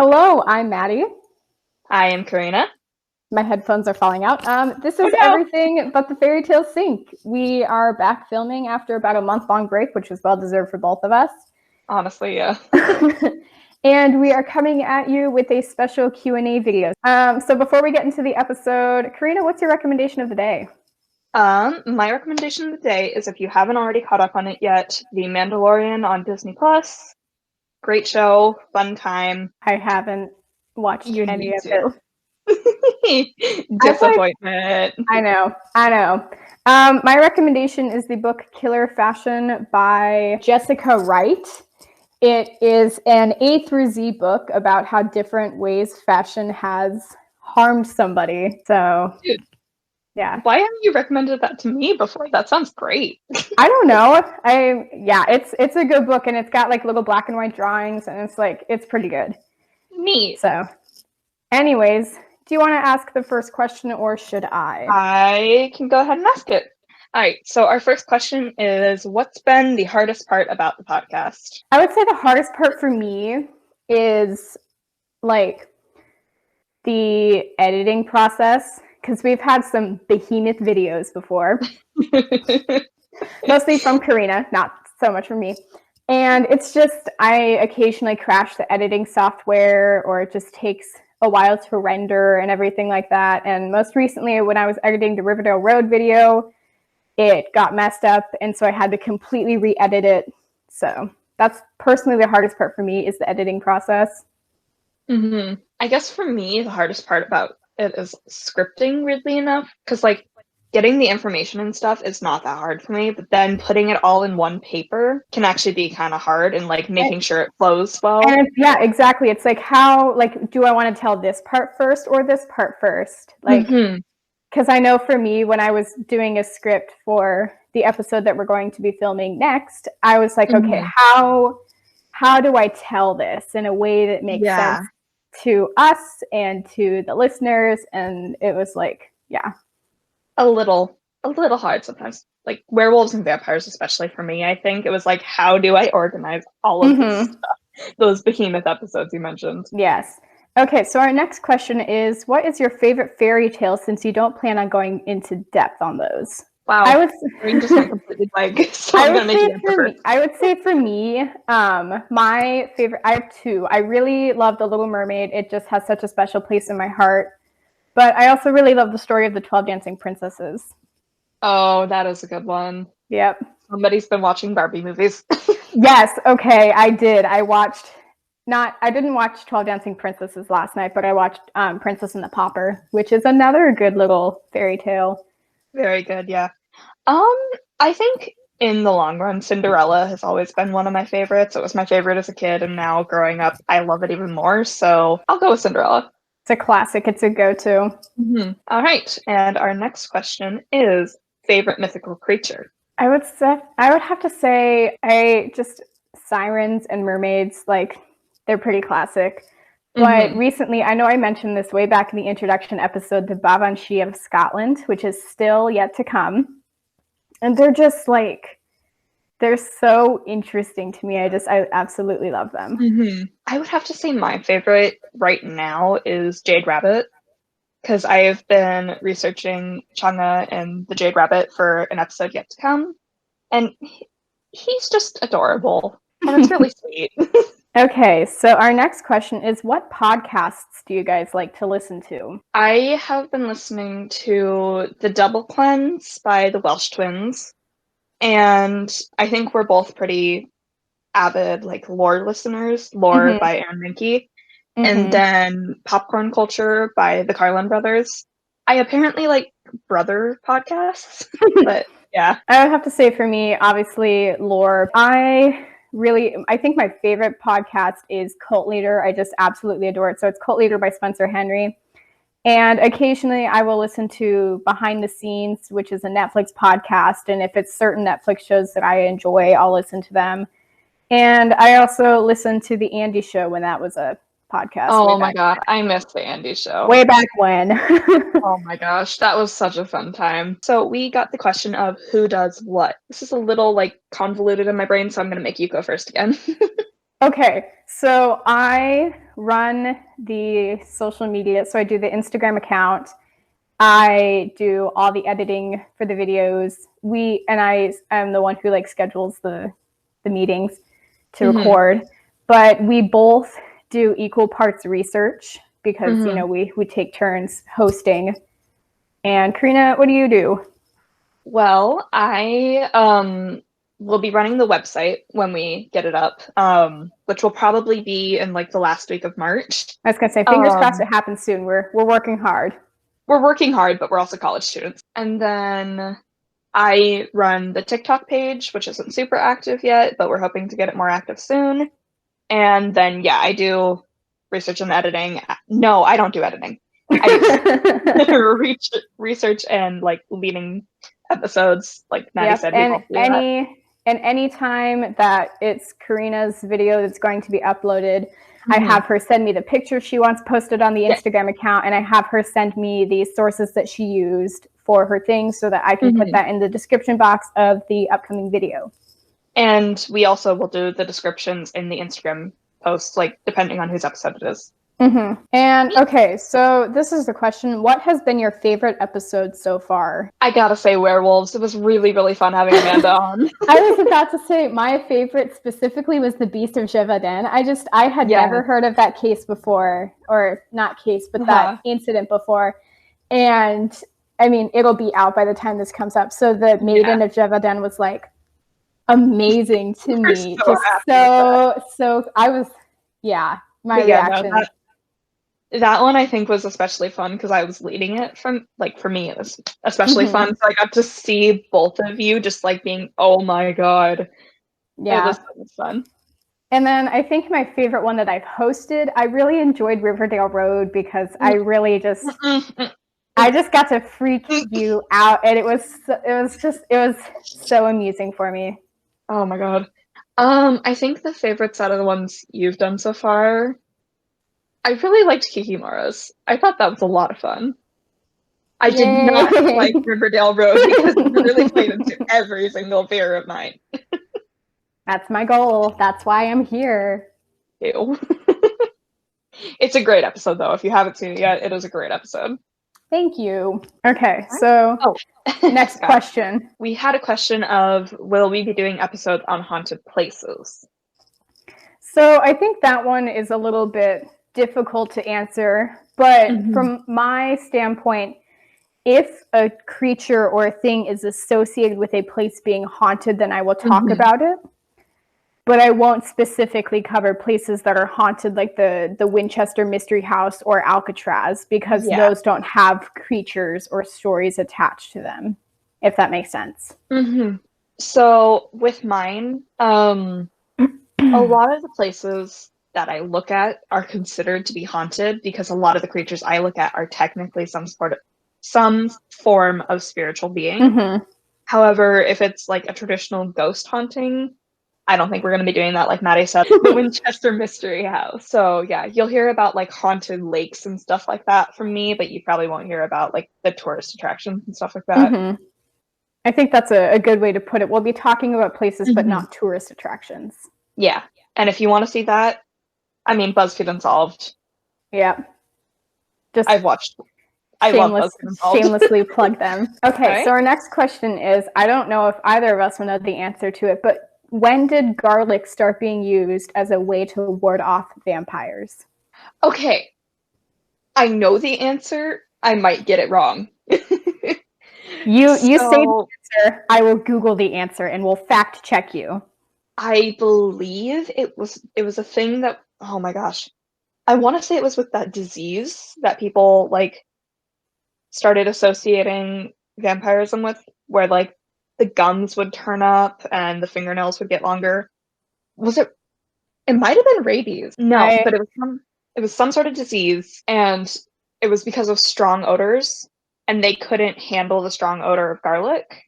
Hello, I'm Maddie. I am Karina. My headphones are falling out. This is Oh, no. Everything But the Fairy Tale Sink. We are back filming after about a month-long break, which was well-deserved for both of us. Honestly, yeah. And we are coming at you with a special Q&A video. So before we get into the episode, Karina, what's your recommendation of the day? My recommendation of the day is, if you haven't already caught up on it yet, The Mandalorian on Disney Plus. Great show, fun time. I haven't watched You any need of to. it. Disappointment. I know. My recommendation is the book Killer Fashion by Jessica Wright. It is an A through Z book about how different ways fashion has harmed somebody. So, Dude, yeah. why haven't you recommended that to me before? That sounds great. I don't know. It's a good book, and it's got like little black and white drawings, and it's pretty good. Neat. So, anyways, do you want to ask the first question, or should I? I can go ahead and ask it. All right, so our first question is, what's been the hardest part about the podcast? I would say the hardest part for me is like the editing process, because we've had some behemoth videos before. Mostly from Karina, not so much from me. And it's just, I occasionally crash the editing software, or it just takes a while to render and everything like that. And most recently, when I was editing the Riverdale Road video, it got messed up, and so I had to completely re-edit it. So that's personally the hardest part for me, is the editing process. Mm-hmm. I guess for me, the hardest part about it is scripting, weirdly enough, because like getting the information and stuff is not that hard for me, but then putting it all in one paper can actually be kind of hard, and like making sure it flows well. And yeah, exactly. It's like, how, like, do I want to tell this part first or this part first? Like, because I know for me, when I was doing a script for the episode that we're going to be filming next, I was like, okay, how do I tell this in a way that makes sense to us and to the listeners? And it was like, a little hard sometimes. Like werewolves and vampires, especially for me, I think it was like, how do I organize all of this stuff? Those behemoth episodes you mentioned. Yes. Okay, so our next question is, what is your favorite fairy tale, since you don't plan on going into depth on those? Wow, I just went completely blank. So I would say for me, my favorite, I have two. I really love The Little Mermaid. It just has such a special place in my heart. But I also really love the story of the 12 Dancing Princesses. Oh, that is a good one. Yep. Somebody's been watching Barbie movies. Yes, okay, I did. I didn't watch 12 Dancing Princesses last night, but I watched Princess and the Pauper, which is another good little fairy tale. Very good, yeah. I think in the long run, Cinderella has always been one of my favorites. It was my favorite as a kid, and now growing up, I love it even more. So I'll go with Cinderella. It's a classic. It's a go-to. All right, and our next question is, favorite mythical creature? I would have to say, sirens and mermaids, like, they're pretty classic. But recently, I know I mentioned this way back in the introduction episode, the Babanchee of Scotland, which is still yet to come. And they're just like, they're so interesting to me. I absolutely love them. I would have to say my favorite right now is Jade Rabbit, because I have been researching Chang'e and the Jade Rabbit for an episode yet to come. And he's just adorable. And it's really sweet. Okay, so our next question is, what podcasts do you guys like to listen to? I have been listening to The Double Cleanse by the Welsh Twins, and I think we're both pretty avid like lore listeners. Lore by Aaron Mahnke, and then Popcorn Culture by the Carlin brothers. I apparently like brother podcasts, but yeah. I would have to say, for me, obviously, lore. I think my favorite podcast is Cult Leader. I just absolutely adore it. So it's Cult Leader by Spencer Henry. And occasionally I will listen to Behind the Scenes, which is a Netflix podcast. And if it's certain Netflix shows that I enjoy, I'll listen to them. And I also listened to The Andy Show when that was a podcast. Oh my god, I missed The Andy Show. Way back when. Oh my gosh, that was such a fun time. So we got the question of who does what. This is a little like convoluted in my brain, so I'm going to make you go first again. Okay, so I run the social media. So I do the Instagram account. I do all the editing for the videos. I am the one who like schedules the meetings to record. But we both do equal parts research because we take turns hosting. And Karina, what do you do? Well, I will be running the website when we get it up, which will probably be in like the last week of March. I was gonna say, fingers crossed it happens soon. We're working hard. We're working hard, but we're also college students. And then I run the TikTok page, which isn't super active yet, but we're hoping to get it more active soon. And then, yeah, I do research and editing. No, I don't do editing. I do research and like leading episodes, like Maddie said. Any time that it's Karina's video that's going to be uploaded, I have her send me the picture she wants posted on the Instagram account, and I have her send me the sources that she used for her thing so that I can put that in the description box of the upcoming video. And we also will do the descriptions in the Instagram posts, like depending on whose episode it is. And okay, so this is the question. What has been your favorite episode so far? I gotta say werewolves. It was really, really fun having Amanda on. I was about to say my favorite specifically was the Beast of Gévaudan. I had never heard of that case before, or not case, but that incident before. And I mean, it'll be out by the time this comes up. So the Maiden of Gévaudan was like amazing to me. So I was, my reaction. No, that one I think was especially fun because I was leading it from, like, for me it was especially fun. So I got to see both of you just like being, oh my god. Yeah. It was so much fun. And then I think my favorite one that I've hosted, I really enjoyed Riverdale Road because I really just I just got to freak you out, and it was so amusing for me. Oh my god. I think the favorites out of the ones you've done so far, I really liked Kikimara's. I thought that was a lot of fun. I did not like Riverdale Road because it really played into every single fear of mine. That's my goal. That's why I'm here. Ew. It's a great episode, though. If you haven't seen it yet, it is a great episode. Thank you. Okay, so next question. We had a question of, will we be doing episodes on haunted places? So I think that one is a little bit difficult to answer, but from my standpoint, if a creature or a thing is associated with a place being haunted, then I will talk about it. But I won't specifically cover places that are haunted, like the Winchester Mystery House or Alcatraz, because those don't have creatures or stories attached to them, if that makes sense. So with mine, a lot of the places that I look at are considered to be haunted because a lot of the creatures I look at are technically some form of spiritual being. However, if it's like a traditional ghost haunting, I don't think we're going to be doing that, like Maddie said, the Winchester Mystery House. So yeah, you'll hear about like haunted lakes and stuff like that from me, but you probably won't hear about like the tourist attractions and stuff like that. I think that's a good way to put it. We'll be talking about places, but not tourist attractions. Yeah. And if you want to see that, I mean, BuzzFeed Unsolved. Yeah. Just I love BuzzFeed Unsolved. Shamelessly plug them. Okay, so our next question is, I don't know if either of us will know the answer to it, but when did garlic start being used as a way to ward off vampires? Okay. I know the answer. I might get it wrong. You say the answer, I will Google the answer and we'll fact check you. I believe it was a thing that, oh my gosh. I want to say it was with that disease that people like started associating vampirism with, where like the gums would turn up and the fingernails would get longer. Was it? It might have been rabies. No, but it was some sort of disease, and it was because of strong odors, and they couldn't handle the strong odor of garlic.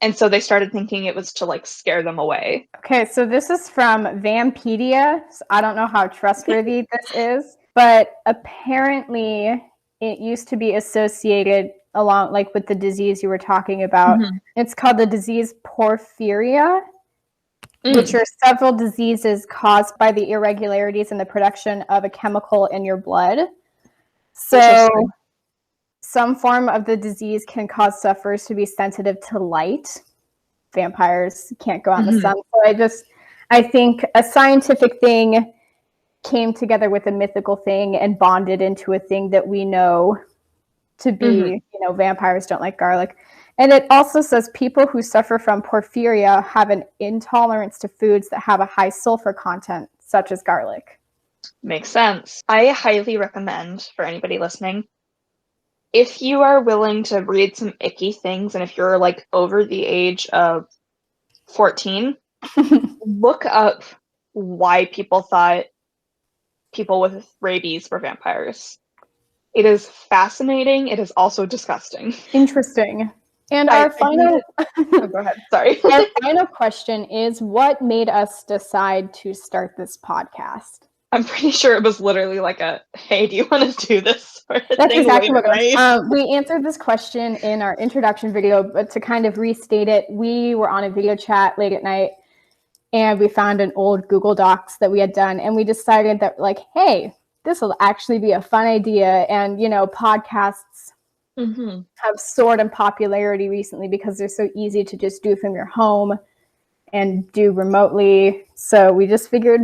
And so they started thinking it was to like scare them away. Okay, so this is from Vampedia. So I don't know how trustworthy this is, but apparently it used to be associated along like with the disease you were talking about. It's called the disease porphyria. which are several diseases caused by the irregularities in the production of a chemical in your blood. So some form of the disease can cause sufferers to be sensitive to light. Vampires can't go out in the sun. So I think a scientific thing came together with a mythical thing and bonded into a thing that we know to be, vampires don't like garlic. And it also says people who suffer from porphyria have an intolerance to foods that have a high sulfur content, such as garlic. Makes sense. I highly recommend for anybody listening, if you are willing to read some icky things, and if you're like over the age of 14, look up why people thought people with rabies were vampires. It is fascinating. It is also disgusting. Interesting. And our final go ahead. Sorry. Our final question is, what made us decide to start this podcast? I'm pretty sure it was literally like hey, do you want to do this? That's exactly what it was. We answered this question in our introduction video, but to kind of restate it, we were on a video chat late at night and we found an old Google Docs that we had done, and we decided that, like, hey, this will actually be a fun idea. And, podcasts have soared in popularity recently because they're so easy to just do from your home and do remotely. So we just figured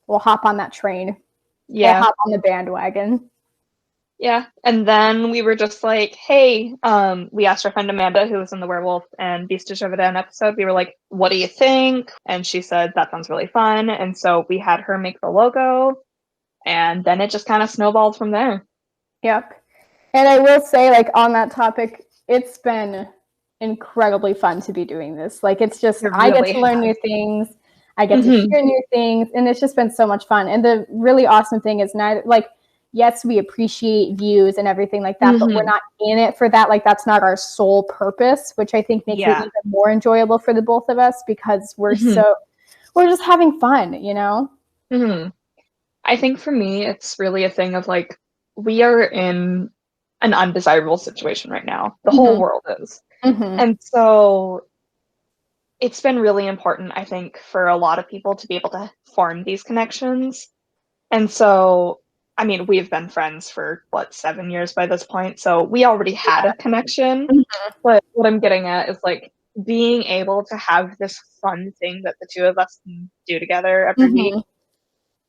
we'll hop on that train. Yeah. We'll hop on the bandwagon. Yeah. And then we were just like, hey, we asked our friend Amanda, who was in the Werewolf and Beast of Down episode, we were like, what do you think? And she said, that sounds really fun. And so we had her make the logo, and then it just kind of snowballed from there. Yep. And I will say, like, on that topic, it's been incredibly fun to be doing this. Like, it's just, I get to learn new things. I get to hear new things, and it's just been so much fun. And the really awesome thing is, yes, we appreciate views and everything like that, but we're not in it for that. Like, that's not our sole purpose, which I think makes it even more enjoyable for the both of us, because we're just having fun, I think for me, it's really a thing of, like, we are in an undesirable situation right now. The whole world is. And so it's been really important, I think, for a lot of people to be able to form these connections. And so, I mean, we've been friends for, 7 years by this point. So we already had a connection. But what I'm getting at is, like, being able to have this fun thing that the two of us can do together every week.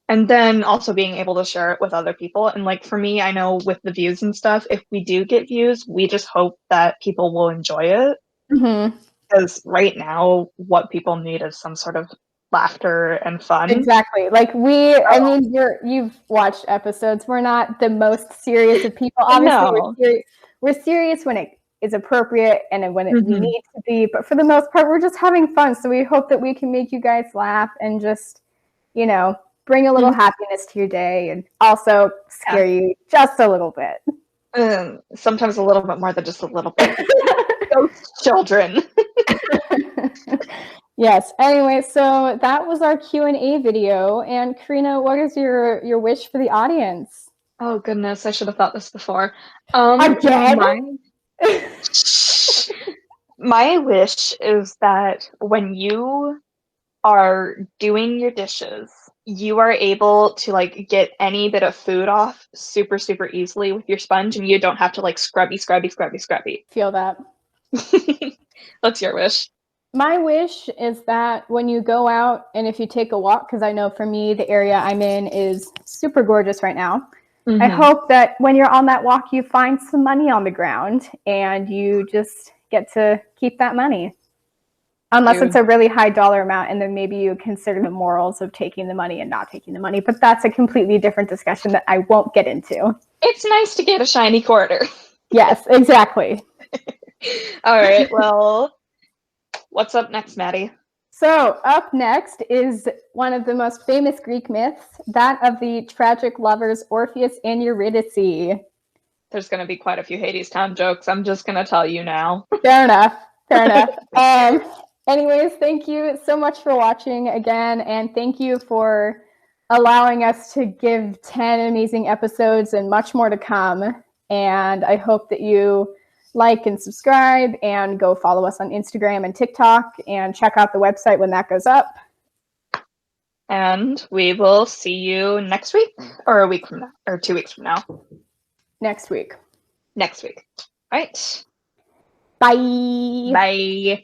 And then also being able to share it with other people. And, like, for me, I know with the views and stuff, if we do get views, we just hope that people will enjoy it. Because right now, what people need is some sort of laughter and fun. Exactly. Like, you've watched episodes. We're not the most serious of people. Obviously, we're serious when it is appropriate and when we need to be. But for the most part, we're just having fun. So we hope that we can make you guys laugh and just, bring a little happiness to your day, and also scare you just a little bit. Sometimes a little bit more than just a little bit. Those children. Yes. Anyway, so that was our Q&A video. And Karina, what is your wish for the audience? Oh goodness, I should have thought this before. Again? My wish is that when you are doing your dishes, you are able to, like, get any bit of food off super, super easily with your sponge, and you don't have to, like, scrubby. Feel that. What's your wish? My wish is that when you go out and if you take a walk, because I know for me, the area I'm in is super gorgeous right now. I hope that when you're on that walk, you find some money on the ground and you just get to keep that money. Unless it's a really high dollar amount, and then maybe you consider the morals of taking the money and not taking the money. But that's a completely different discussion that I won't get into. It's nice to get a shiny quarter. Yes, exactly. All right, well, what's up next, Maddie? So up next is one of the most famous Greek myths, that of the tragic lovers Orpheus and Eurydice. There's going to be quite a few Hades Town jokes. I'm just going to tell you now. Fair enough. Anyways, thank you so much for watching again, and thank you for allowing us to give 10 amazing episodes and much more to come. And I hope that you like and subscribe and go follow us on Instagram and TikTok and check out the website when that goes up. And we will see you next week, or a week from now, or 2 weeks from now. Next week. Next week. All right. Bye. Bye.